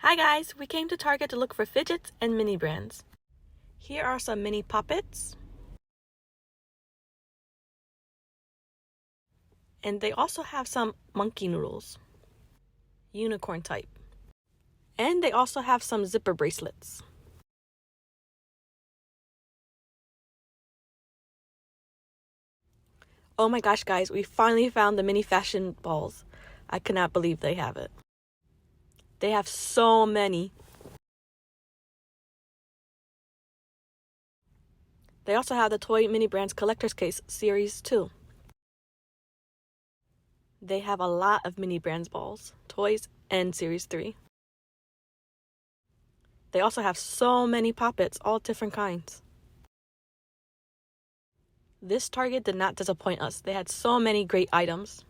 Hi guys, we came to Target to look for fidgets and mini brands. Here are some mini poppets. And they also have some monkey noodles, unicorn type. And they also have some zipper bracelets. Oh my gosh guys, we finally found the mini fashion balls. I cannot believe they have it. They have so many. They also have the Toy Mini Brands Collector's Case Series 2. They have a lot of mini brands balls, toys, and Series 3. They also have so many poppets, all different kinds. This Target did not disappoint us. They had so many great items.